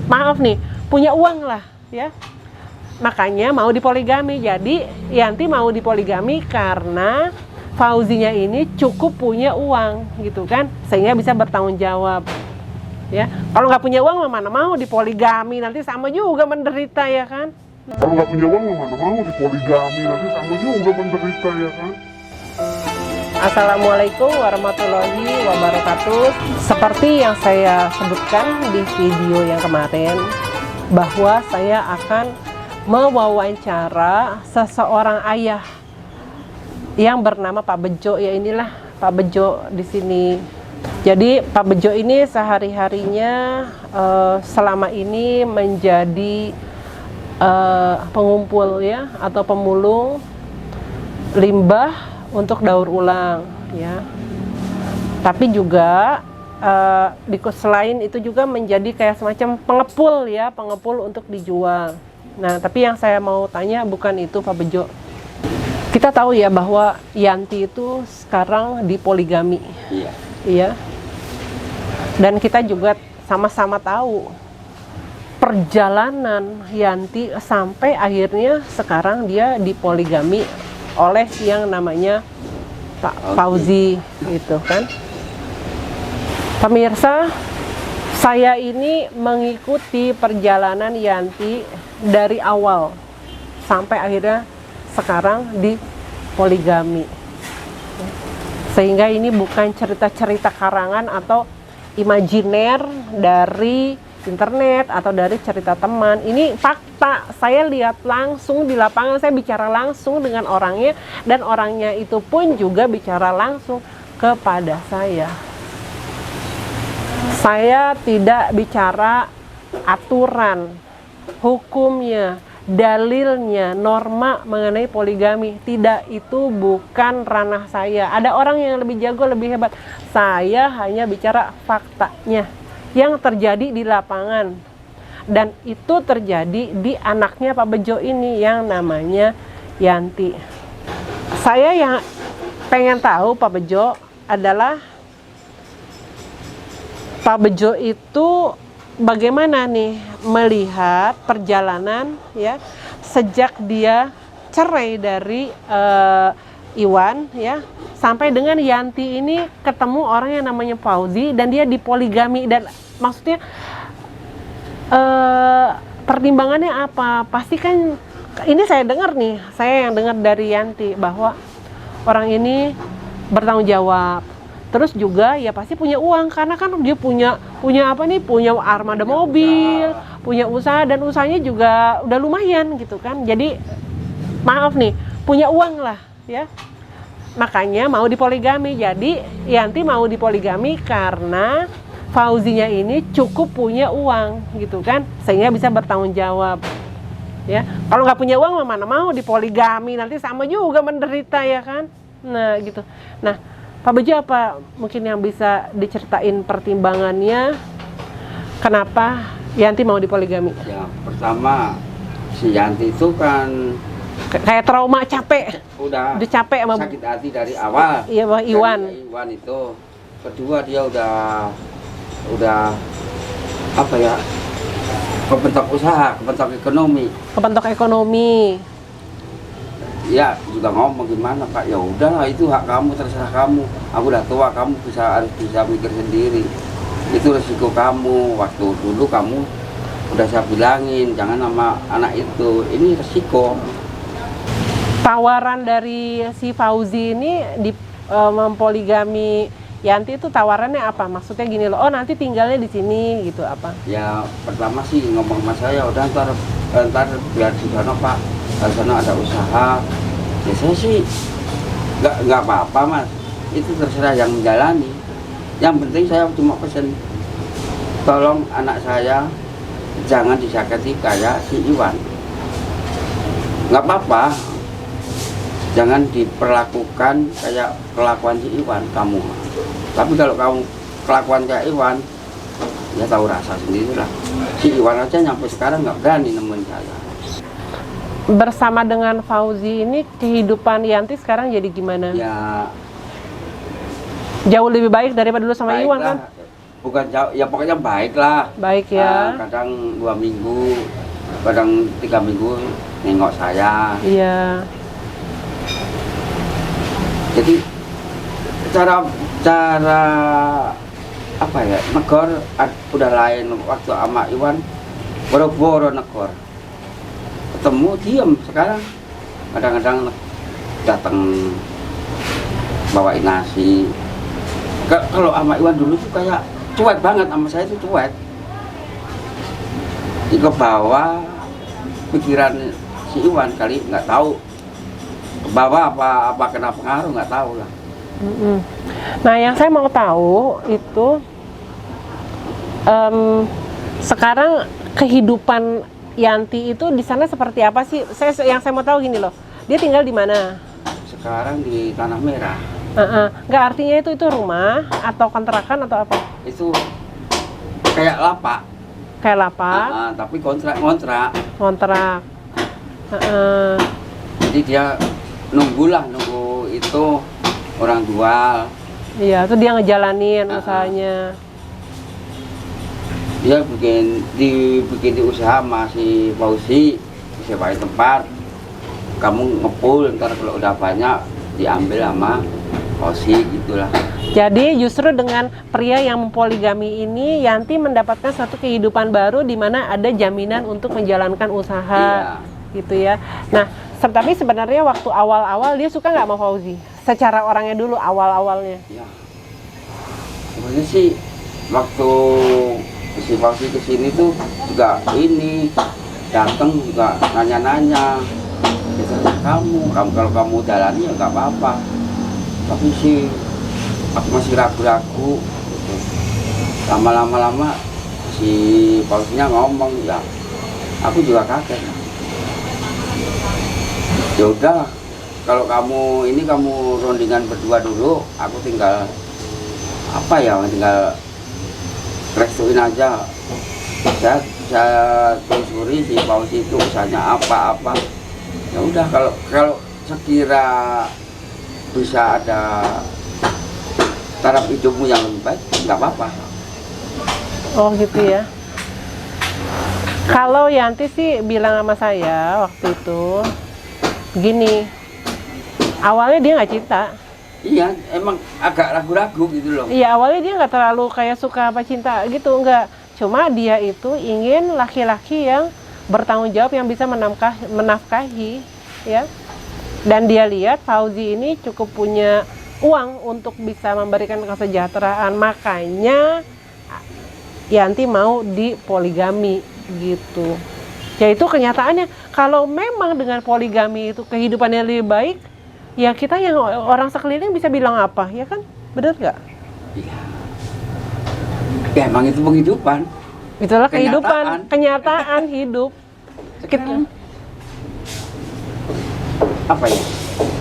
maaf nih, punya uang lah ya. Makanya mau dipoligami. Jadi Yanti mau dipoligami karena Fauzinya ini cukup punya uang gitu kan, sehingga bisa bertanggung jawab ya. Kalau nggak punya uang mana mau dipoligami, nanti sama juga menderita ya kan. Kalau nggak punya uang mana mau dipoligami, nanti sama juga menderita ya kan. Assalamualaikum warahmatullahi wabarakatuh. Seperti yang saya sebutkan di video yang kemarin, bahwa saya akan mewawancara seseorang ayah yang bernama Pak Bejo. Ya inilah Pak Bejo di sini. Jadi Pak Bejo ini sehari-harinya selama ini menjadi pengumpul ya, atau pemulung limbah untuk daur ulang ya. Tapi juga selain itu juga menjadi kayak semacam pengepul ya, pengepul untuk dijual. Nah, tapi yang saya mau tanya bukan itu Pak Bejo. Kita tahu ya bahwa Yanti itu sekarang dipoligami. Iya. Iya. Dan kita juga sama-sama tahu perjalanan Yanti sampai akhirnya sekarang dia dipoligami oleh yang namanya Pak Fauzi gitu kan. Pemirsa, saya ini mengikuti perjalanan Yanti dari awal sampai akhirnya sekarang di poligami. Sehingga ini bukan cerita-cerita karangan atau imajiner dari internet atau dari cerita teman. Ini fakta, saya lihat langsung di lapangan, saya bicara langsung dengan orangnya, dan orangnya itu pun juga bicara langsung kepada saya. Saya tidak bicara aturan, hukumnya, dalilnya, norma mengenai poligami. Tidak, itu bukan ranah saya. Ada orang yang lebih jago, lebih hebat. Saya hanya bicara faktanya yang terjadi di lapangan. Dan itu terjadi di anaknya Pak Bejo ini yang namanya Yanti. Saya yang pengen tahu Pak Bejo adalah, Pak Bejo itu bagaimana nih melihat perjalanan ya sejak dia cerai dari Iwan ya, sampai dengan Yanti ini ketemu orang yang namanya Fauzi dan dia dipoligami. Dan maksudnya pertimbangannya apa? Pasti kan ini saya dengar nih, saya yang dengar dari Yanti bahwa orang ini bertanggung jawab. Terus juga ya pasti punya uang, karena kan dia punya apa nih, punya armada mobil, punya usaha, dan usahanya juga udah lumayan gitu kan. Jadi maaf nih, punya uang lah ya. Makanya mau dipoligami. Jadi Yanti mau dipoligami karena Fauzinya ini cukup punya uang gitu kan, sehingga bisa bertanggung jawab ya. Kalau nggak punya uang mana mau dipoligami, nanti sama juga menderita ya kan. Nah gitu. Nah, Pak Bejo, apa mungkin yang bisa diceritain pertimbangannya kenapa Yanti mau dipoligami? Ya, pertama si Yanti itu kan Kayak trauma, capek. udah capek sama sakit hati dari awal. Iya, Bang Iwan. Dari Iwan itu. Kedua dia udah apa ya? Kebentuk usaha, kebentuk ekonomi. Kebentuk ekonomi. Ya juga ngomong gimana Pak, ya udah itu hak kamu, terserah kamu. Aku udah tua, kamu harus bisa mikir sendiri. Itu resiko kamu. Waktu dulu kamu udah saya bilangin jangan sama anak itu. Ini resiko. Tawaran dari si Fauzi ini di mempoligami Yanti itu tawarannya apa? Maksudnya gini loh, oh nanti tinggalnya di sini gitu apa? Ya pertama sih ngomong sama saya, udah ntar biar di sana Pak, di sana ada usaha. Ya saya sih nggak apa-apa Mas, itu terserah yang menjalani. Yang penting saya cuma pesen, tolong anak saya jangan disakiti kayak si Iwan. Nggak apa-apa, jangan diperlakukan kayak kelakuan si Iwan kamu. Tapi kalau kamu kelakuan kayak Iwan, ya tahu rasa sendirilah. Si Iwan aja sampai sekarang nggak berani nemuin saya. Bersama dengan Fauzi ini kehidupan Yanti sekarang jadi gimana? Ya Jauh lebih baik daripada dulu sama Iwan kan? bukan jauh, ya pokoknya baik lah. Baik ya. Kadang 2 minggu, kadang 3 minggu nengok saya. Iya. Jadi cara apa ya, negor udah lain. Waktu sama Iwan boro-boro negor, ketemu diem. Sekarang kadang-kadang datang bawain nasi. Kalau sama Iwan dulu tuh kayak cuek banget, sama saya tuh cuek. Di ke bawah pikiran si Iwan kali, nggak tahu ke bawah apa kena pengaruh, nggak tahu lah. Nah, yang saya mau tahu itu sekarang kehidupan Yanti itu di sana seperti apa sih? Yang saya mau tahu gini loh, dia tinggal di mana? Sekarang di Tanah Merah. Nggak, artinya itu rumah atau kontrakan atau apa? Itu kayak lapak. Kayak lapak? Tapi kontrak. Jadi dia nunggu itu orang jual. Iya, itu dia ngejalanin usahanya. Dia bikin usaha masih Fauzi, sewain tempat. Kamu ngepul, ntar kalau udah banyak diambil sama Fauzi gitulah. Jadi justru dengan pria yang mempoligami ini, Yanti mendapatkan satu kehidupan baru di mana ada jaminan untuk menjalankan usaha, gitu ya. Nah, tapi sebenarnya waktu awal-awal dia suka nggak sama Fauzi? Secara orangnya dulu awal-awalnya. Ya. Sebenarnya sih waktu si Fauzi kesini tuh juga ini datang juga nanya-nanya. Biasanya kamu kalau kamu jalani ya nggak apa-apa. Tapi sih aku masih ragu-ragu. Gitu. Lama-lama si Fauzinya ngomong, ya aku juga kaget. Ya udah, kalau kamu rundingan berdua dulu, aku tinggal restuin aja. Saya telusuri si Fauzi itu usahanya apa. Ya udah, kalau sekira bisa ada taraf hidupmu yang lebih baik, nggak apa-apa. Oh gitu ya. Kalau Yanti sih bilang sama saya waktu itu gini, awalnya dia nggak cinta. Iya, emang agak ragu-ragu gitu loh. Iya, awalnya dia nggak terlalu kayak suka apa cinta gitu, enggak. Cuma dia itu ingin laki-laki yang bertanggung jawab, yang bisa menafkahi, ya. Dan dia lihat Fauzi ini cukup punya uang untuk bisa memberikan kesejahteraan, makanya Yanti mau dipoligami gitu. Ya itu kenyataannya. Kalau memang dengan poligami itu kehidupannya lebih baik, ya kita yang orang sekeliling bisa bilang apa, ya kan? Bener nggak? Iya. Ya emang itu penghidupan. Itulah kehidupan, kenyataan hidup. Sekarang, apa ya?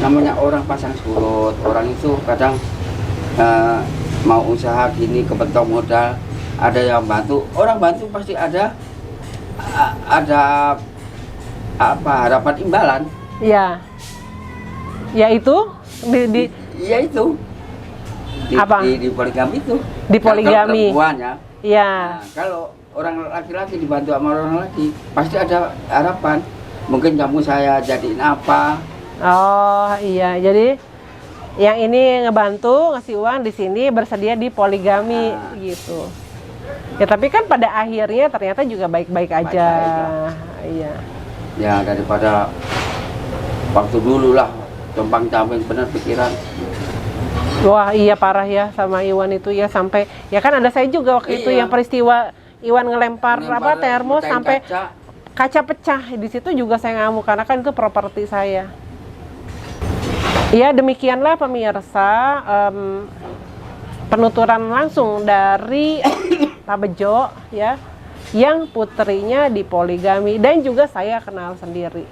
Namanya orang pasang surut, orang itu kadang mau usaha gini kebentuk modal, ada yang bantu, orang bantu pasti ada harapan imbalan. Ya. Ya itu ya itu apa? Di poligami itu. Di poligami. Perempuannya. Ya. Nah, kalau orang laki-laki dibantu sama orang laki, pasti ada harapan. Mungkin kamu saya jadiin apa? Oh iya, jadi yang ini ngebantu ngasih uang, di sini bersedia di poligami gitu. Ya tapi kan pada akhirnya ternyata juga baik-baik aja. Iya. Ya daripada waktu dulu lah compang-camping bener pikiran. Wah iya parah ya sama Iwan itu ya, sampai ya kan ada saya juga waktu itu yang peristiwa Iwan ngelempar termos sampai kaca pecah. Di situ juga saya ngamuk karena kan itu properti saya. Ya demikianlah pemirsa penuturan langsung dari Pak Bejo ya, yang putrinya dipoligami dan juga saya kenal sendiri.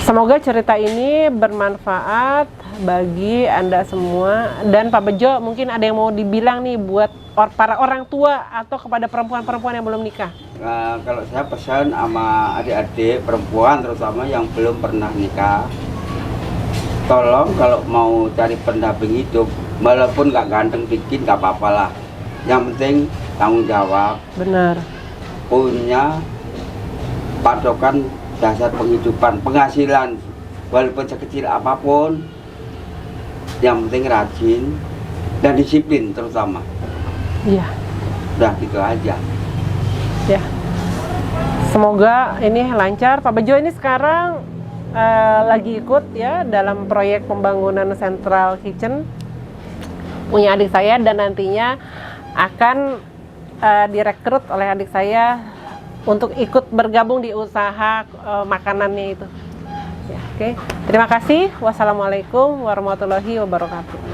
Semoga cerita ini bermanfaat bagi Anda semua. Dan Pak Bejo mungkin ada yang mau dibilang nih buat para orang tua atau kepada perempuan-perempuan yang belum nikah. Nah, kalau saya pesan sama adik-adik perempuan terutama yang belum pernah nikah, tolong kalau mau cari pendamping hidup, walaupun nggak ganteng dikit nggak apa-apa lah, Yang penting tanggung jawab, Benar. punya patokan dasar penghidupan, penghasilan walaupun sekecil apapun, yang penting rajin dan disiplin terutama. Iya. Udah gitu aja. Ya. Semoga ini lancar. Pak Bejo ini sekarang lagi ikut ya dalam proyek pembangunan Central Kitchen punya adik saya, dan nantinya akan direkrut oleh adik saya untuk ikut bergabung di usaha makanannya itu. Ya, oke. Terima kasih. Wassalamualaikum warahmatullahi wabarakatuh.